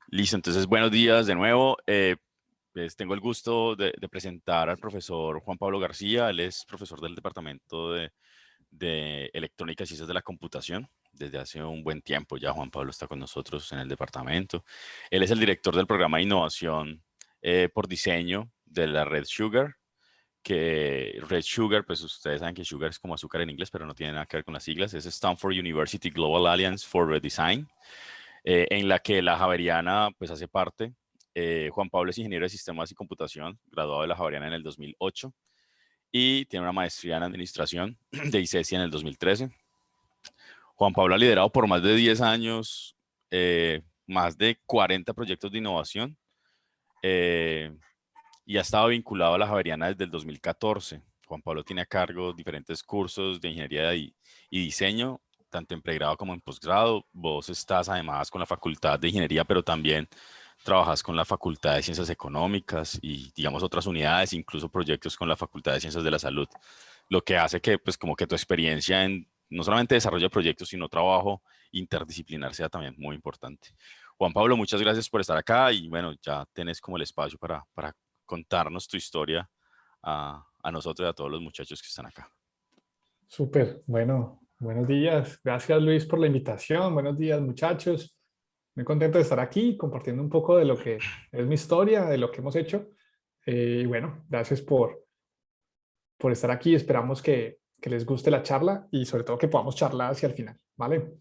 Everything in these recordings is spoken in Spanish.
Listo, entonces buenos días de nuevo. Pues tengo el gusto de presentar al profesor Juan Pablo García. Él es profesor del Departamento de Electrónica y Ciencias de la Computación. Desde hace un buen tiempo ya Juan Pablo está con nosotros en el departamento. Él es el director del programa de innovación por diseño de la Red Sugar, que Red Sugar, pues ustedes saben que Sugar es como azúcar en inglés, pero no tiene nada que ver con las siglas. Es Stanford University Global Alliance for Redesign, en la que la Javeriana pues hace parte. Juan Pablo es ingeniero de sistemas y computación, graduado de la Javeriana en el 2008 y tiene una maestría en administración de ICESI en el 2013. Juan Pablo ha liderado por más de 10 años más de 40 proyectos de innovación, eh, y ha estado vinculado a la Javeriana desde el 2014. Juan Pablo tiene a cargo diferentes cursos de ingeniería y diseño, tanto en pregrado como en posgrado. Vos estás además con la Facultad de Ingeniería, pero también trabajas con la Facultad de Ciencias Económicas y, digamos, otras unidades, incluso proyectos con la Facultad de Ciencias de la Salud, lo que hace que, pues, como que tu experiencia en no solamente desarrollo de proyectos, sino trabajo interdisciplinar sea también muy importante. Juan Pablo, muchas gracias por estar acá y bueno, ya tenés como el espacio para contarnos tu historia a nosotros y a todos los muchachos que están acá. Súper, bueno, buenos días. Gracias Luis por la invitación. Buenos días muchachos. Muy contento de estar aquí compartiendo un poco de lo que es mi historia, de lo que hemos hecho. Y bueno, gracias por estar aquí. Esperamos que les guste la charla y sobre todo que podamos charlar hacia el final, ¿vale?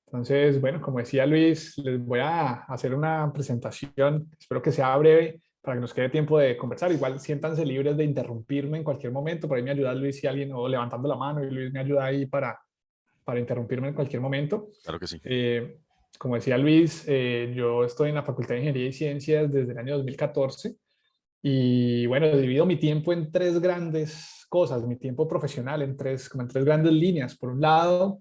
Entonces, bueno, como decía Luis, les voy a hacer una presentación. Espero que sea breve para que nos quede tiempo de conversar. Igual siéntanse libres de interrumpirme en cualquier momento. Por ahí me ayuda Luis si alguien, o levantando la mano y Luis me ayuda ahí para interrumpirme en cualquier momento. Claro que sí. Eh, Como decía Luis, yo estoy en la Facultad de Ingeniería y Ciencias desde el año 2014 y bueno, divido mi tiempo en tres grandes cosas, mi tiempo profesional como en tres grandes líneas. Por un lado,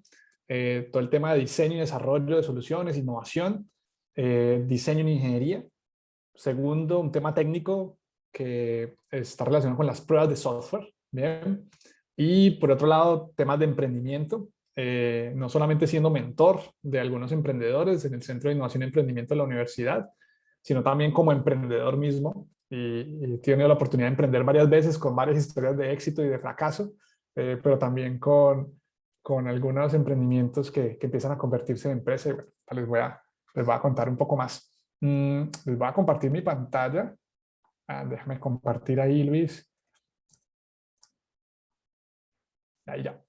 todo el tema de diseño y desarrollo de soluciones, innovación, diseño en ingeniería. Segundo, un tema técnico que está relacionado con las pruebas de software. Bien. Y por otro lado, temas de emprendimiento, no solamente siendo mentor de algunos emprendedores en el Centro de Innovación y Emprendimiento de la universidad, sino también como emprendedor mismo. Y he tenido la oportunidad de emprender varias veces con varias historias de éxito y de fracaso, pero también con algunos emprendimientos que empiezan a convertirse en empresa. Y bueno, les voy a contar un poco más. Les voy a compartir mi pantalla. Déjame compartir ahí, Luis. Ahí ya.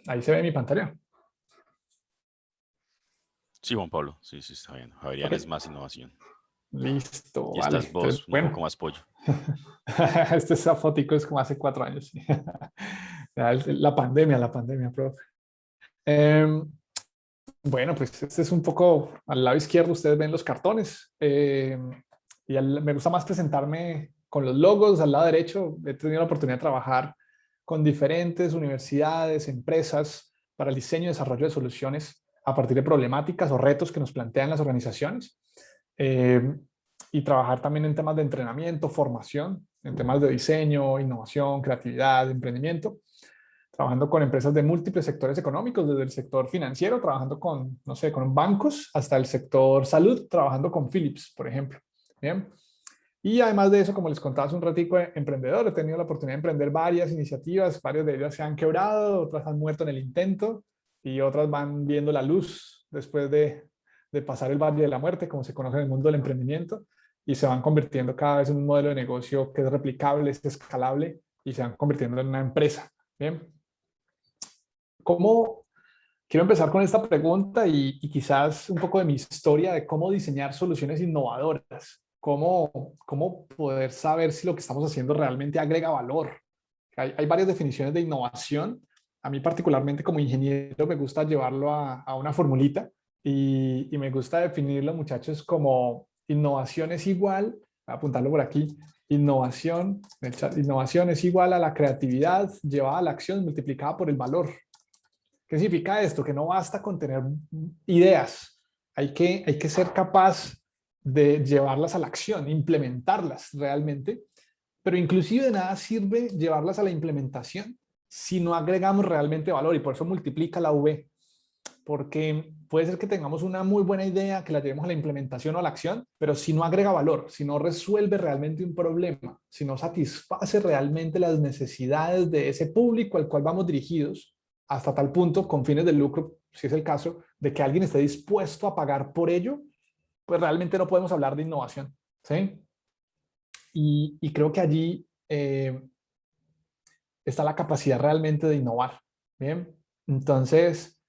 Ahí se ve mi pantalla. Sí, Juan Pablo, sí, sí, está bien. Ok, Javeriana es más innovación. listo, Y vale. estás Entonces, vos un poco bueno, más pollo. esa fotico es como hace 4 años. Sí. La pandemia, profe. Eh, bueno, pues este es un poco al lado izquierdo, ustedes ven los cartones. Me gusta más presentarme con los logos. Al lado derecho he tenido la oportunidad de trabajar con diferentes universidades, empresas para el diseño y desarrollo de soluciones a partir de problemáticas o retos que nos plantean las organizaciones. Eh, y trabajar también en temas de entrenamiento, formación, en temas de diseño, innovación, creatividad, emprendimiento, trabajando con empresas de múltiples sectores económicos, desde el sector financiero, trabajando con, no sé, con bancos, hasta el sector salud, trabajando con Philips, por ejemplo. Bien. Y además de eso, como les contaba hace un ratico, emprendedor, he tenido la oportunidad de emprender varias iniciativas, varias de ellas se han quebrado, otras han muerto en el intento y otras van viendo la luz después de pasar el valle de la muerte, como se conoce en el mundo del emprendimiento, y se van convirtiendo cada vez en un modelo de negocio que es replicable, es escalable y se van convirtiendo en una empresa. Bien. ¿Cómo, Quiero empezar con esta pregunta y quizás un poco de mi historia de cómo diseñar soluciones innovadoras, cómo poder saber si lo que estamos haciendo realmente agrega valor. Hay varias definiciones de innovación. A mí particularmente como ingeniero me gusta llevarlo a una formulita y me gusta definirlo, muchachos, como innovación es igual, voy a apuntarlo por aquí, innovación es igual a la creatividad llevada a la acción multiplicada por el valor. ¿Qué significa esto? Que no basta con tener ideas, hay que ser capaz de llevarlas a la acción, implementarlas realmente, pero inclusive de nada sirve llevarlas a la implementación si no agregamos realmente valor y por eso multiplica la V, porque puede ser que tengamos una muy buena idea, que la llevemos a la implementación o a la acción, pero si no agrega valor, si no resuelve realmente un problema, si no satisface realmente las necesidades de ese público al cual vamos dirigidos, hasta tal punto, con fines de lucro, si es el caso, de que alguien esté dispuesto a pagar por ello, pues realmente no podemos hablar de innovación, ¿sí? Y creo que allí está la capacidad realmente de innovar, ¿bien? Entonces,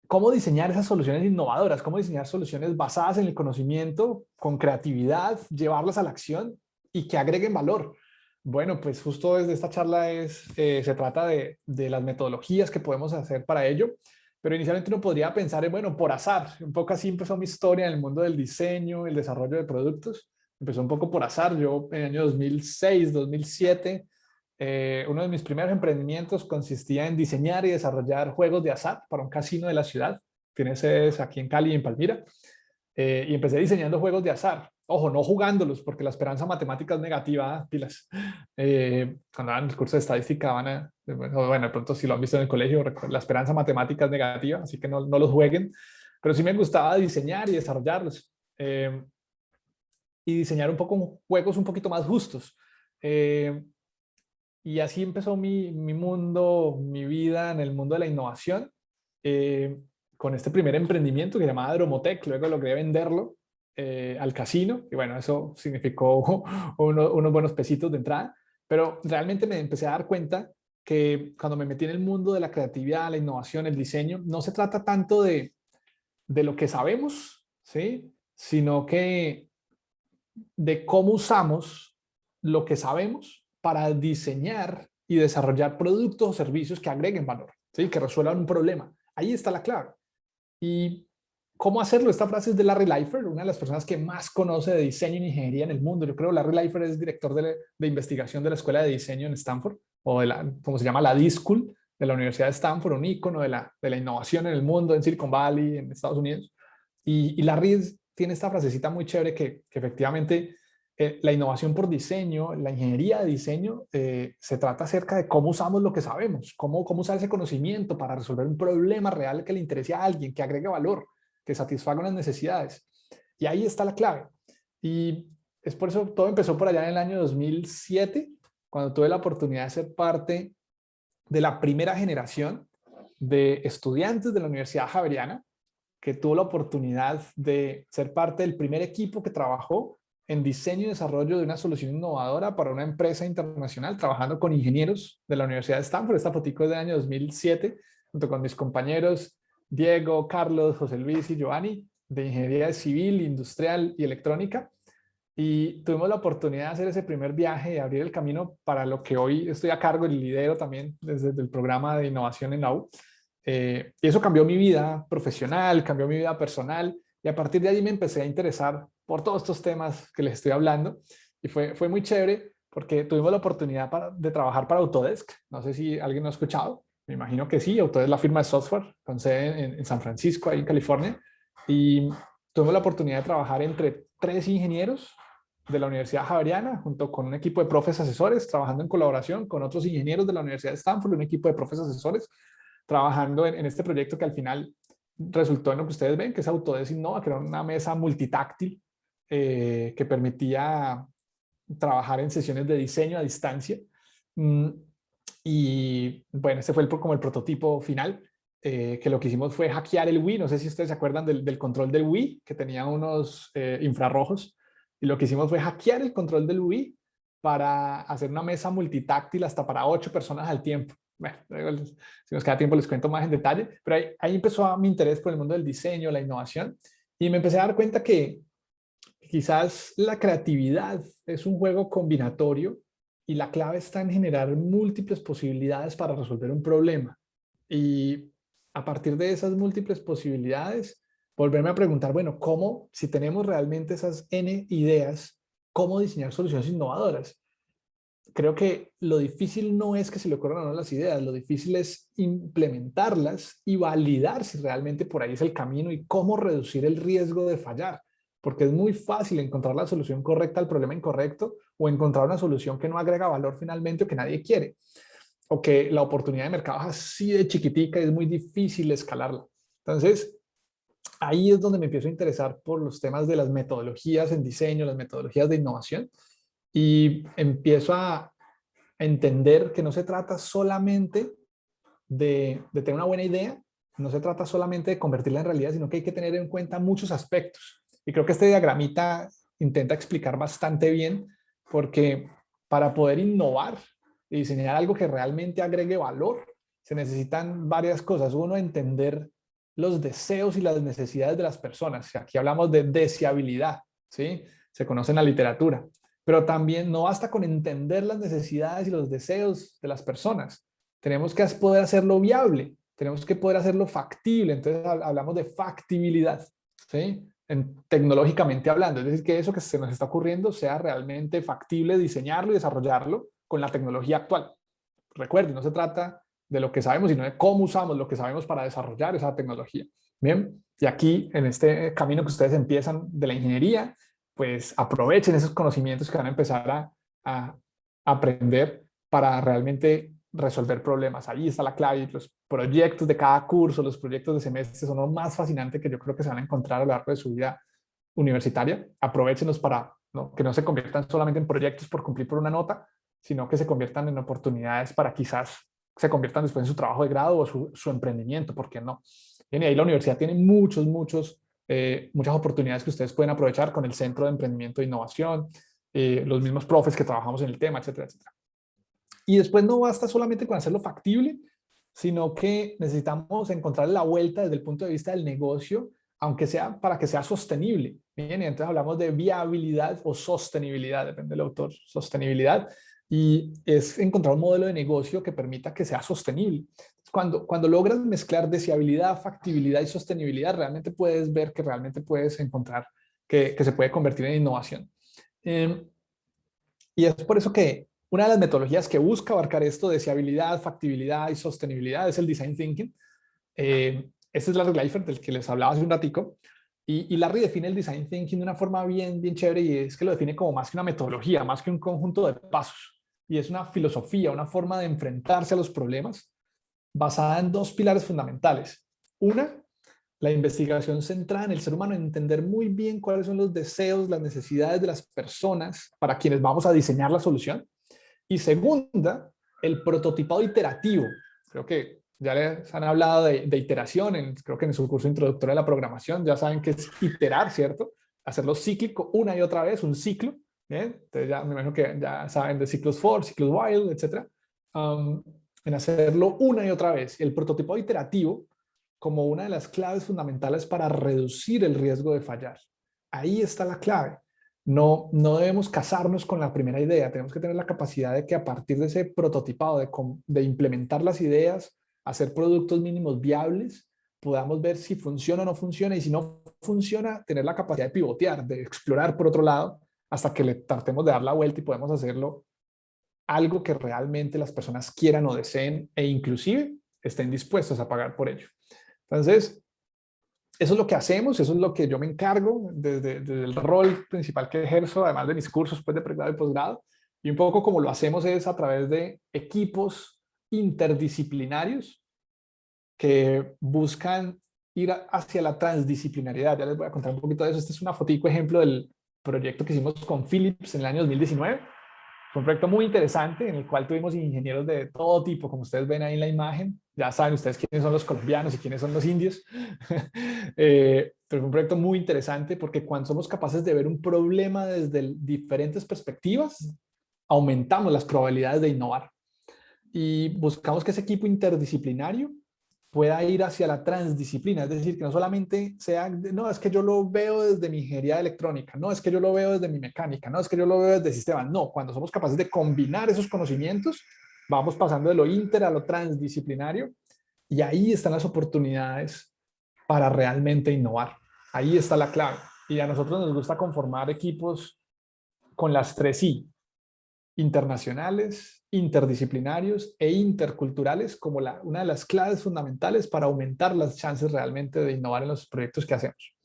¿cómo diseñar esas soluciones innovadoras? ¿Cómo diseñar soluciones basadas en el conocimiento, con creatividad, llevarlas a la acción y que agreguen valor? Bueno, pues justo desde esta charla se trata de las metodologías que podemos hacer para ello, pero inicialmente uno podría pensar en, bueno, por azar, un poco así empezó mi historia en el mundo del diseño, el desarrollo de productos, empezó un poco por azar. Yo en el año 2006, 2007, uno de mis primeros emprendimientos consistía en diseñar y desarrollar juegos de azar para un casino de la ciudad. Tiene sedes aquí en Cali y en Palmira. Y empecé diseñando juegos de azar. Ojo, no jugándolos, porque la esperanza matemática es negativa, pilas. Cuando van el curso de estadística bueno, de pronto si lo han visto en el colegio, la esperanza matemática es negativa, así que no los jueguen. Pero sí me gustaba diseñar y desarrollarlos. Y diseñar un poco juegos un poquito más justos. Y así empezó mi mundo, mi vida en el mundo de la innovación, con este primer emprendimiento que se llamaba Dromotec. Luego logré venderlo al casino, y bueno, eso significó unos buenos pesitos de entrada, pero realmente me empecé a dar cuenta que cuando me metí en el mundo de la creatividad, la innovación, el diseño, no se trata tanto de lo que sabemos, ¿sí? Sino que de cómo usamos lo que sabemos para diseñar y desarrollar productos o servicios que agreguen valor, ¿sí? Que resuelvan un problema. Ahí está la clave. ¿Y cómo hacerlo? Esta frase es de Larry Leifer, una de las personas que más conoce de diseño y ingeniería en el mundo. Yo creo que Larry Leifer es director de investigación de la Escuela de Diseño en Stanford, o como se llama, la D-School de la Universidad de Stanford, un ícono de la innovación en el mundo, en Silicon Valley, en Estados Unidos. Y Larry tiene esta frasecita muy chévere que efectivamente la innovación por diseño, la ingeniería de diseño, se trata acerca de cómo usamos lo que sabemos, cómo usar ese conocimiento para resolver un problema real que le interese a alguien, que agregue valor, que satisfaga unas necesidades. Y ahí está la clave. Y es por eso todo empezó por allá en el año 2007, cuando tuve la oportunidad de ser parte de la primera generación de estudiantes de la Universidad Javeriana, que tuvo la oportunidad de ser parte del primer equipo que trabajó en diseño y desarrollo de una solución innovadora para una empresa internacional, trabajando con ingenieros de la Universidad de Stanford. Esta fotico es del año 2007, junto con mis compañeros Diego, Carlos, José Luis y Giovanni, de Ingeniería Civil, Industrial y Electrónica. Y tuvimos la oportunidad de hacer ese primer viaje y abrir el camino para lo que hoy estoy a cargo y lidero también desde el programa de innovación en la U. Y eso cambió mi vida profesional, cambió mi vida personal, y a partir de allí me empecé a interesar por todos estos temas que les estoy hablando, y fue muy chévere porque tuvimos la oportunidad de trabajar para Autodesk. No sé si alguien lo ha escuchado, me imagino que sí. Autodesk es la firma de software con sede en San Francisco, ahí en California, y tuvimos la oportunidad de trabajar entre 3 ingenieros de la Universidad Javeriana, junto con un equipo de profes asesores, trabajando en colaboración con otros ingenieros de la Universidad de Stanford, un equipo de profes asesores, trabajando en este proyecto que al final resultó en lo que ustedes ven, que es Autodesk Innova, que era una mesa multitáctil que permitía trabajar en sesiones de diseño a distancia. Y bueno, este fue como el prototipo final, que lo que hicimos fue hackear el Wii. No sé si ustedes se acuerdan del control del Wii, que tenía unos infrarrojos, y lo que hicimos fue hackear el control del Wii para hacer una mesa multitáctil hasta para 8 personas al tiempo. Bueno, si nos queda tiempo les cuento más en detalle, pero ahí empezó mi interés por el mundo del diseño, la innovación, y me empecé a dar cuenta que quizás la creatividad es un juego combinatorio, y la clave está en generar múltiples posibilidades para resolver un problema. Y a partir de esas múltiples posibilidades, volverme a preguntar, bueno, ¿cómo, si tenemos realmente esas N ideas, cómo diseñar soluciones innovadoras? Creo que lo difícil no es que se le ocurran o no las ideas, lo difícil es implementarlas y validar si realmente por ahí es el camino y cómo reducir el riesgo de fallar, porque es muy fácil encontrar la solución correcta al problema incorrecto, o encontrar una solución que no agrega valor finalmente o que nadie quiere, o que la oportunidad de mercado es así de chiquitica y es muy difícil escalarla. Entonces, ahí es donde me empiezo a interesar por los temas de las metodologías en diseño, las metodologías de innovación, y empiezo a entender que no se trata solamente de tener una buena idea, no se trata solamente de convertirla en realidad, sino que hay que tener en cuenta muchos aspectos. Y creo que este diagramita intenta explicar bastante bien, porque para poder innovar y diseñar algo que realmente agregue valor, se necesitan varias cosas. Uno, entender los deseos y las necesidades de las personas. Aquí hablamos de deseabilidad, ¿sí? Se conoce en la literatura. Pero también no basta con entender las necesidades y los deseos de las personas. Tenemos que poder hacerlo viable, tenemos que poder hacerlo factible. Entonces hablamos de factibilidad, ¿sí? Tecnológicamente hablando, es decir, que eso que se nos está ocurriendo sea realmente factible diseñarlo y desarrollarlo con la tecnología actual. Recuerden, no se trata de lo que sabemos, sino de cómo usamos lo que sabemos para desarrollar esa tecnología. Bien, y aquí en este camino que ustedes empiezan de la ingeniería, pues aprovechen esos conocimientos que van a empezar a aprender para realmente resolver problemas. Ahí está la clave. Los proyectos de cada curso, los proyectos de semestre son lo más fascinante que yo creo que se van a encontrar a lo largo de su vida universitaria. Aprovechenlos para, ¿no?, que no se conviertan solamente en proyectos por cumplir por una nota, sino que se conviertan en oportunidades para quizás se conviertan después en su trabajo de grado o su emprendimiento, ¿por qué no? Bien, y ahí la universidad tiene muchas oportunidades que ustedes pueden aprovechar con el Centro de Emprendimiento e Innovación, los mismos profes que trabajamos en el tema, etcétera, etcétera. Y después no basta solamente con hacerlo factible, sino que necesitamos encontrar la vuelta desde el punto de vista del negocio, aunque sea para que sea sostenible. Bien, y entonces hablamos de viabilidad o sostenibilidad, depende del autor, sostenibilidad, y es encontrar un modelo de negocio que permita que sea sostenible. Cuando logras mezclar deseabilidad, factibilidad y sostenibilidad, realmente puedes ver que realmente puedes encontrar que se puede convertir en innovación. Y es por eso que una de las metodologías que busca abarcar esto, deseabilidad, factibilidad y sostenibilidad, es el Design Thinking. Este es Larry Leifer, del que les hablaba hace un ratico. Y Larry define el Design Thinking de una forma bien, bien chévere, y es que lo define como más que una metodología, más que un conjunto de pasos. Y es una filosofía, una forma de enfrentarse a los problemas basada en dos pilares fundamentales. Una, la investigación centrada en el ser humano, en entender muy bien cuáles son los deseos, las necesidades de las personas para quienes vamos a diseñar la solución. Y segunda, el prototipado iterativo. Creo que ya les han hablado de iteración, creo que en su curso introductorio a la programación ya saben que es iterar, ¿cierto? Hacerlo cíclico una y otra vez, un ciclo. ¿Bien? Entonces ya me imagino que ya saben de ciclos for, ciclos while, etc. En hacerlo una y otra vez. El prototipado iterativo como una de las claves fundamentales para reducir el riesgo de fallar. Ahí está la clave. No debemos casarnos con la primera idea, tenemos que tener la capacidad de que a partir de ese prototipado, de implementar las ideas, hacer productos mínimos viables, podamos ver si funciona o no funciona, y si no funciona, tener la capacidad de pivotear, de explorar por otro lado, hasta que le tratemos de dar la vuelta y podemos hacerlo algo que realmente las personas quieran o deseen, e inclusive estén dispuestos a pagar por ello. Entonces, eso es lo que hacemos, eso es lo que yo me encargo desde el rol principal que ejerzo, además de mis cursos pues, de pregrado y posgrado. Y un poco como lo hacemos es a través de equipos interdisciplinarios que buscan ir hacia la transdisciplinariedad. Ya les voy a contar un poquito de eso. Este es una fotico ejemplo del proyecto que hicimos con Philips en el año 2019. Fue un proyecto muy interesante en el cual tuvimos ingenieros de todo tipo, como ustedes ven ahí en la imagen. Ya saben ustedes quiénes son los colombianos y quiénes son los indios. Pero fue un proyecto muy interesante porque cuando somos capaces de ver un problema desde diferentes perspectivas, aumentamos las probabilidades de innovar. Y buscamos que ese equipo interdisciplinario pueda ir hacia la transdisciplina, es decir, que no solamente sea, no, es que yo lo veo desde mi ingeniería electrónica, no, es que yo lo veo desde mi mecánica, no, es que yo lo veo desde sistemas, no, cuando somos capaces de combinar esos conocimientos, vamos pasando de lo inter a lo transdisciplinario, y ahí están las oportunidades para realmente innovar. Ahí está la clave. Y a nosotros nos gusta conformar equipos con las tres I: internacionales, interdisciplinarios e interculturales, como una de las claves fundamentales para aumentar las chances realmente de innovar en los proyectos que hacemos.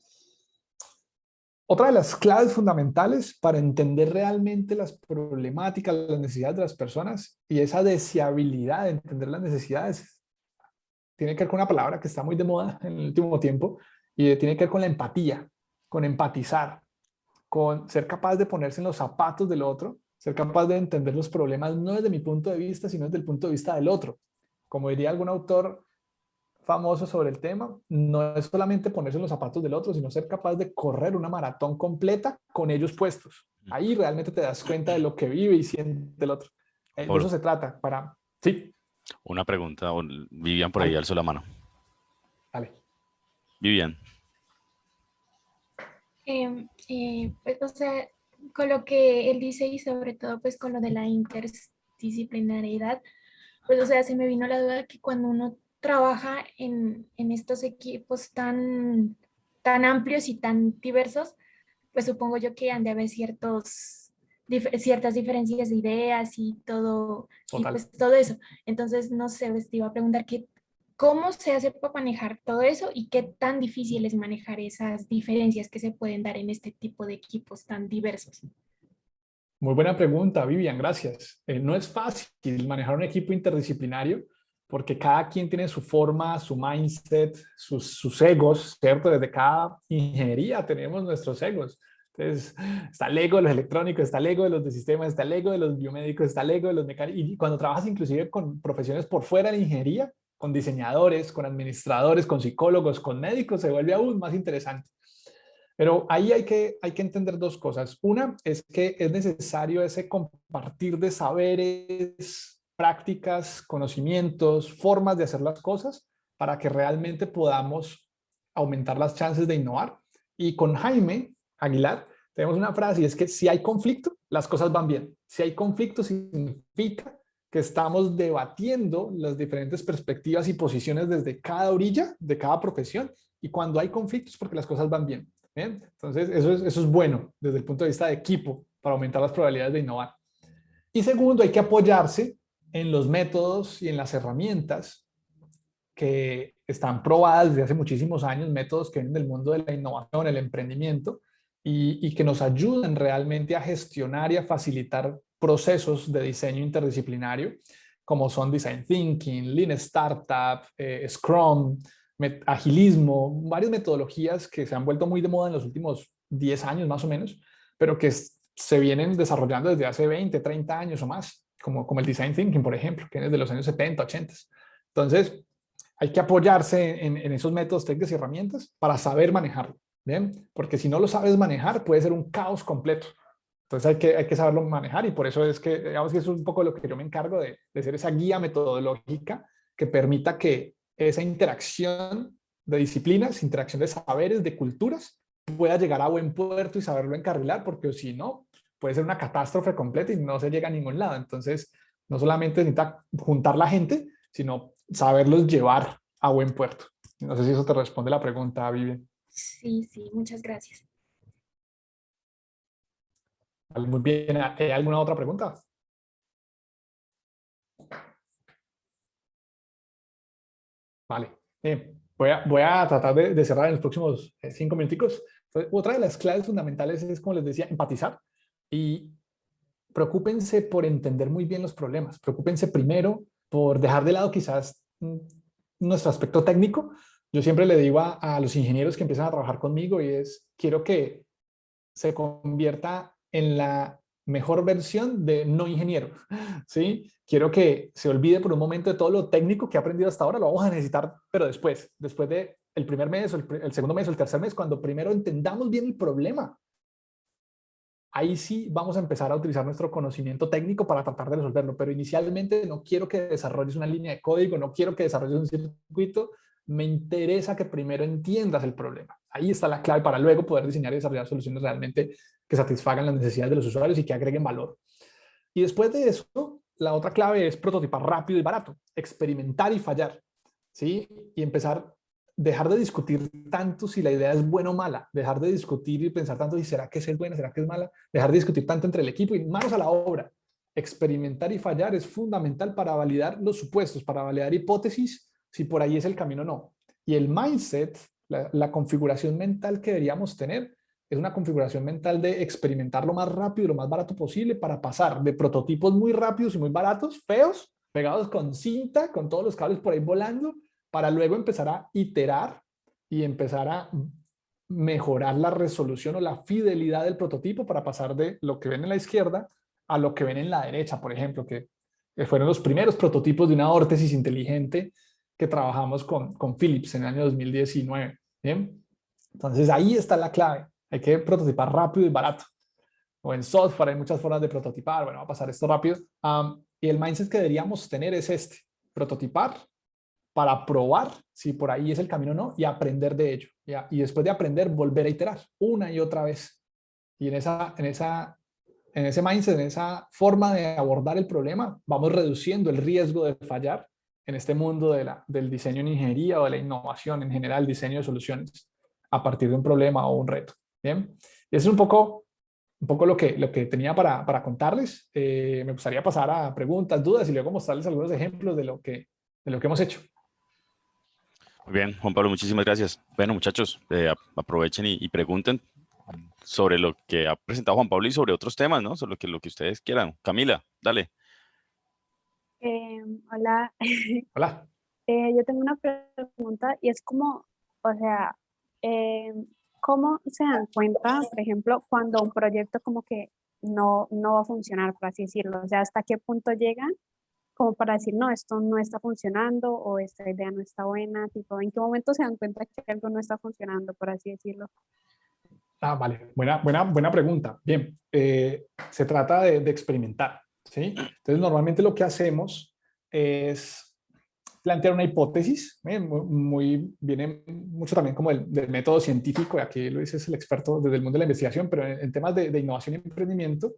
Otra de las claves fundamentales para entender realmente las problemáticas, las necesidades de las personas y esa deseabilidad de entender las necesidades, tiene que ver con una palabra que está muy de moda en el último tiempo, y tiene que ver con la empatía, con empatizar, con ser capaz de ponerse en los zapatos del otro, ser capaz de entender los problemas no desde mi punto de vista, sino desde el punto de vista del otro. Como diría algún autor famoso sobre el tema, no es solamente ponerse en los zapatos del otro, sino ser capaz de correr una maratón completa con ellos puestos. Ahí realmente te das cuenta de lo que vive y siente el otro. Juan De eso Pablo, se trata. Sí, una pregunta. Vivian por ahí dale, alzó la mano. dale. Vivian. Pues, o sea, con lo que él dice y sobre todo pues con lo de la interdisciplinariedad, pues o sea, se me vino la duda que cuando uno trabaja en estos equipos tan amplios y tan diversos, pues supongo yo que han de haber ciertas diferencias de ideas y Total. pues todo eso. Entonces, no sé, pues, te iba a preguntar cómo se hace para manejar todo eso y qué tan difícil es manejar esas diferencias que se pueden dar en este tipo de equipos tan diversos. Muy buena pregunta, Vivian, gracias. No es fácil manejar un equipo interdisciplinario porque cada quien tiene su forma, su mindset, sus egos, ¿cierto? Desde cada ingeniería tenemos nuestros egos. Entonces, está el ego de los electrónicos, está el ego de los de sistemas, está el ego de los biomédicos, está el ego de los mecánicos. Y cuando trabajas inclusive con profesiones por fuera de la ingeniería, con diseñadores, con administradores, con psicólogos, con médicos, se vuelve aún más interesante. Pero ahí hay que entender dos cosas. Una es que es necesario ese compartir de saberes, prácticas, conocimientos, formas de hacer las cosas para que realmente podamos aumentar las chances de innovar. Y con Jaime Aguilar tenemos una frase y es que si hay conflicto, las cosas van bien. Si hay conflicto significa que estamos debatiendo las diferentes perspectivas y posiciones desde cada orilla de cada profesión, y cuando hay conflictos porque las cosas van bien. ¿Bien? Entonces, eso es bueno desde el punto de vista de equipo para aumentar las probabilidades de innovar. Y segundo, hay que apoyarse en los métodos y en las herramientas que están probadas desde hace muchísimos años, métodos que vienen del mundo de la innovación, el emprendimiento, y que nos ayudan realmente a gestionar y a facilitar procesos de diseño interdisciplinario, como son Design Thinking, Lean Startup, Scrum, agilismo, varias metodologías que se han vuelto muy de moda en los últimos 10 años más o menos, pero que se vienen desarrollando desde hace 20, 30 años o más, como el Design Thinking, por ejemplo, que es de los años 70, 80. Entonces, hay que apoyarse en esos métodos, técnicas y herramientas para saber manejarlo, ¿bien? Porque si no lo sabes manejar, puede ser un caos completo. Entonces hay que saberlo manejar, y por eso es que, digamos que eso es un poco lo que yo me encargo de ser esa guía metodológica que permita que esa interacción de disciplinas, interacción de saberes, de culturas, pueda llegar a buen puerto y saberlo encarrilar, porque si no, puede ser una catástrofe completa y no se llega a ningún lado. Entonces, no solamente necesita juntar la gente, sino saberlos llevar a buen puerto. No sé si eso te responde la pregunta, Vivian. Sí, sí, muchas gracias. Muy bien. ¿Hay alguna otra pregunta? Vale. Voy a tratar de cerrar en los próximos 5 minuticos. Entonces, otra de las claves fundamentales es, como les decía, empatizar. Y preocúpense por entender muy bien los problemas. Preocúpense primero por dejar de lado quizás nuestro aspecto técnico. Yo siempre le digo a los ingenieros que empiezan a trabajar conmigo, y es, quiero que se convierta en la mejor versión de no ingeniero, ¿sí? Quiero que se olvide por un momento de todo lo técnico que ha aprendido hasta ahora. Lo vamos a necesitar, pero después de el primer mes, o el segundo mes, o el tercer mes, cuando primero entendamos bien el problema, ahí sí vamos a empezar a utilizar nuestro conocimiento técnico para tratar de resolverlo. Pero inicialmente no quiero que desarrolles una línea de código, no quiero que desarrolles un circuito. Me interesa que primero entiendas el problema. Ahí está la clave para luego poder diseñar y desarrollar soluciones realmente que satisfagan las necesidades de los usuarios y que agreguen valor. Y después de eso, la otra clave es prototipar rápido y barato, experimentar y fallar, ¿sí? Y empezar, dejar de discutir tanto si la idea es buena o mala, dejar de discutir y pensar tanto si será que es buena, será que es mala, dejar de discutir tanto entre el equipo y manos a la obra. Experimentar y fallar es fundamental para validar los supuestos, para validar hipótesis, si por ahí es el camino o no. Y el mindset, la configuración mental que deberíamos tener, es una configuración mental de experimentar lo más rápido y lo más barato posible para pasar de prototipos muy rápidos y muy baratos, feos, pegados con cinta, con todos los cables por ahí volando, para luego empezar a iterar y empezar a mejorar la resolución o la fidelidad del prototipo para pasar de lo que ven en la izquierda a lo que ven en la derecha, por ejemplo, que fueron los primeros prototipos de una órtesis inteligente que trabajamos con Philips en el año 2019. ¿Bien? Entonces ahí está la clave. Hay que prototipar rápido y barato. O en software hay muchas formas de prototipar. Bueno, va a pasar esto rápido. Y el mindset que deberíamos tener es este: prototipar para probar si por ahí es el camino o no y aprender de ello. ¿Ya? Y después de aprender, volver a iterar una y otra vez. Y en ese mindset, en esa forma de abordar el problema, vamos reduciendo el riesgo de fallar en este mundo del diseño en ingeniería o de la innovación en general, diseño de soluciones a partir de un problema o un reto. Bien, y eso es un poco lo que tenía para contarles. Me gustaría pasar a preguntas, dudas y luego mostrarles algunos ejemplos de lo que hemos hecho. Muy bien, Juan Pablo, muchísimas gracias. Bueno, muchachos, aprovechen y pregunten sobre lo que ha presentado Juan Pablo y sobre otros temas, ¿no? Sobre lo que ustedes quieran. Camila, dale. Hola, Hola. yo tengo una pregunta y es como, o sea, ¿cómo se dan cuenta, por ejemplo, cuando un proyecto como que no va a funcionar, por así decirlo? O sea, ¿hasta qué punto llegan como para decir, no, esto no está funcionando o esta idea no está buena? Tipo, ¿en qué momento se dan cuenta que algo no está funcionando, por así decirlo? Vale, buena pregunta. Bien, se trata de experimentar, ¿sí? Entonces, normalmente lo que hacemos es plantear una hipótesis, viene mucho también como del método científico, y aquí Luis es el experto desde el mundo de la investigación, pero en temas de innovación y emprendimiento,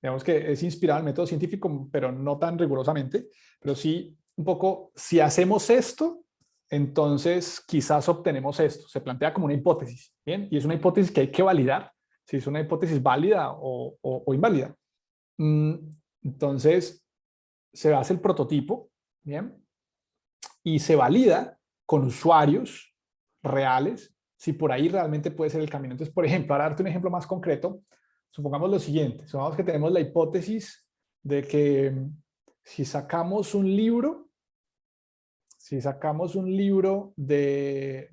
digamos que es inspirado en el método científico, pero no tan rigurosamente, pero sí un poco, si hacemos esto, entonces quizás obtenemos esto. Se plantea como una hipótesis, ¿bien? Y es una hipótesis que hay que validar, si es una hipótesis válida o inválida. Entonces, se hace el prototipo, ¿bien? Y se valida con usuarios reales si por ahí realmente puede ser el camino. Entonces, por ejemplo, para darte un ejemplo más concreto, supongamos lo siguiente: supongamos que tenemos la hipótesis de que si sacamos un libro de